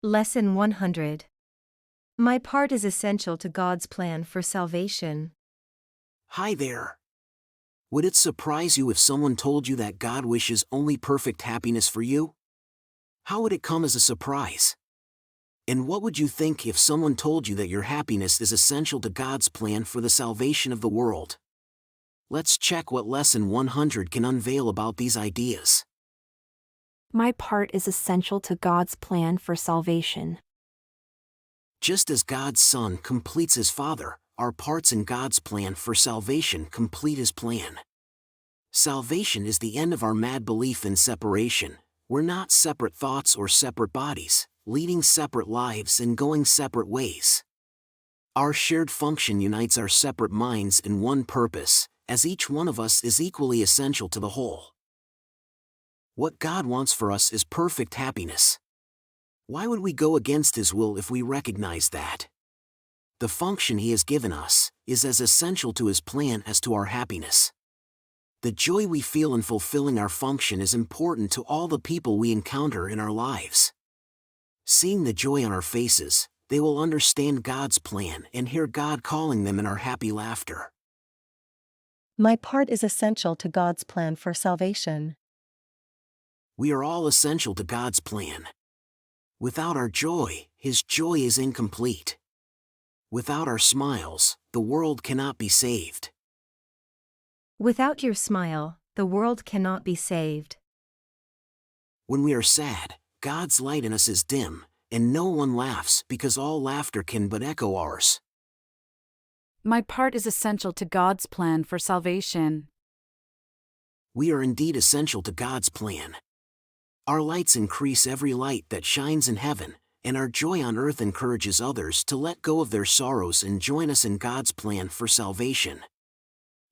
Lesson 100. My part is essential to God's plan for salvation. Hi there. Would it surprise you if someone told you that God wishes only perfect happiness for you? How would it come as a surprise? And what would you think if someone told you that your happiness is essential to God's plan for the salvation of the world? Let's check what Lesson 100 can unveil about these ideas. My part is essential to God's plan for salvation. Just as God's Son completes His Father, our parts in God's plan for salvation complete His plan. Salvation is the end of our mad belief in separation. We're not separate thoughts or separate bodies, leading separate lives and going separate ways. Our shared function unites our separate minds in one purpose, as each one of us is equally essential to the whole. What God wants for us is perfect happiness. Why would we go against His will if we recognize that? The function He has given us is as essential to His plan as to our happiness. The joy we feel in fulfilling our function is important to all the people we encounter in our lives. Seeing the joy on our faces, they will understand God's plan and hear God calling them in our happy laughter. My part is essential to God's plan for salvation. We are all essential to God's plan. Without our joy, His joy is incomplete. Without our smiles, the world cannot be saved. Without your smile, the world cannot be saved. When we are sad, God's light in us is dim, and no one laughs because all laughter can but echo ours. My part is essential to God's plan for salvation. We are indeed essential to God's plan. Our lights increase every light that shines in heaven, and our joy on earth encourages others to let go of their sorrows and join us in God's plan for salvation.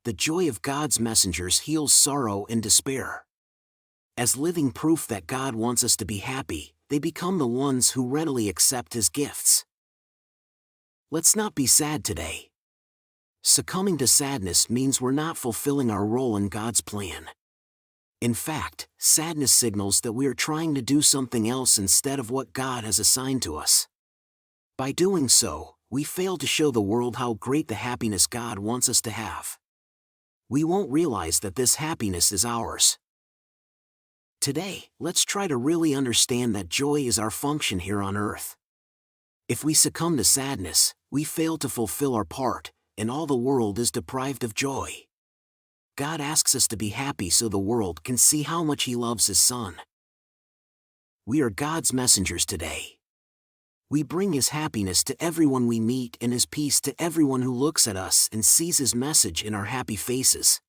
The joy of God's messengers heals sorrow and despair. As living proof that God wants us to be happy, they become the ones who readily accept His gifts. Let's not be sad today. Succumbing to sadness means we're not fulfilling our role in God's plan. In fact, sadness signals that we are trying to do something else instead of what God has assigned to us. By doing so, we fail to show the world how great the happiness God wants us to have. We won't realize that this happiness is ours. Today, let's try to really understand that joy is our function here on earth. If we succumb to sadness, we fail to fulfill our part, and all the world is deprived of joy. God asks us to be happy so the world can see how much He loves His Son. We are God's messengers today. We bring His happiness to everyone we meet and His peace to everyone who looks at us and sees His message in our happy faces.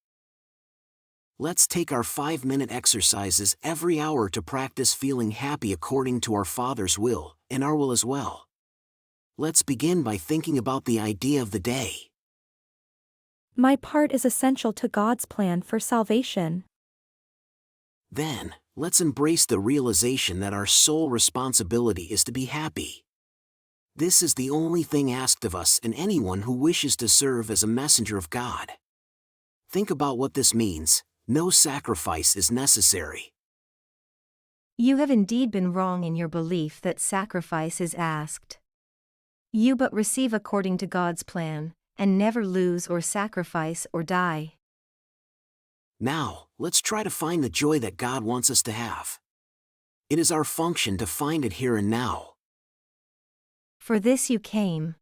Let's take our 5-minute exercises every hour to practice feeling happy according to our Father's will, and our will as well. Let's begin by thinking about the idea of the day. My part is essential to God's plan for salvation. Then, let's embrace the realization that our sole responsibility is to be happy. This is the only thing asked of us and anyone who wishes to serve as a messenger of God. Think about what this means. No sacrifice is necessary. You have indeed been wrong in your belief that sacrifice is asked. You but receive according to God's plan, and never lose or sacrifice or die. Now, let's try to find the joy that God wants us to have. It is our function to find it here and now. For this you came.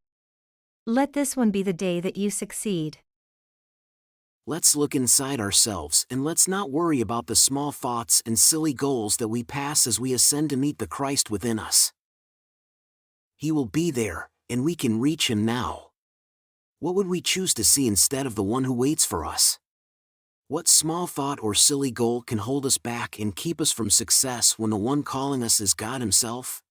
Let this one be the day that you succeed. Let's look inside ourselves and let's not worry about the small thoughts and silly goals that we pass as we ascend to meet the Christ within us. He will be there, and we can reach Him now. What would we choose to see instead of the one who waits for us? What small thought or silly goal can hold us back and keep us from success when the one calling us is God Himself?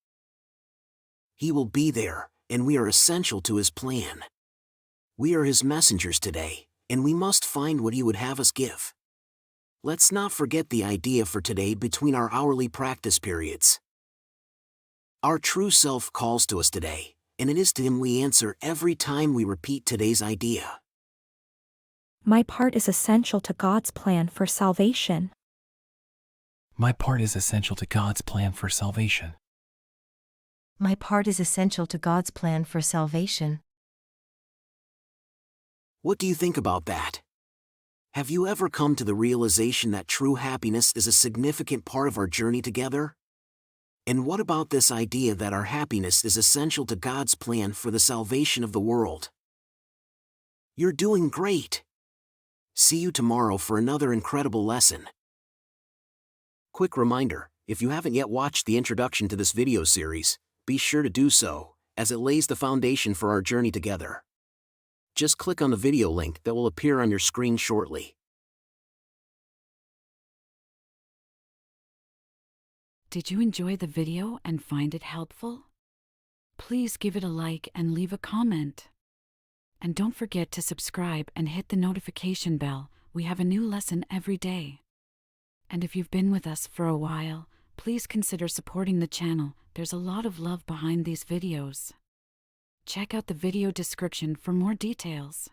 He will be there, and we are essential to His plan. We are His messengers today, and we must find what He would have us give. Let's not forget the idea for today between our hourly practice periods. Our true self calls to us today, and it is to Him we answer every time we repeat today's idea. My part is essential to God's plan for salvation. My part is essential to God's plan for salvation. My part is essential to God's plan for salvation. What do you think about that? Have you ever come to the realization that true happiness is a significant part of our journey together? And what about this idea that our happiness is essential to God's plan for the salvation of the world? You're doing great! See you tomorrow for another incredible lesson. Quick reminder, if you haven't yet watched the introduction to this video series, be sure to do so, as it lays the foundation for our journey together. Just click on the video link that will appear on your screen shortly. Did you enjoy the video and find it helpful? Please give it a like and leave a comment. And don't forget to subscribe and hit the notification bell. We have a new lesson every day. And if you've been with us for a while, please consider supporting the channel. There's a lot of love behind these videos. Check out the video description for more details.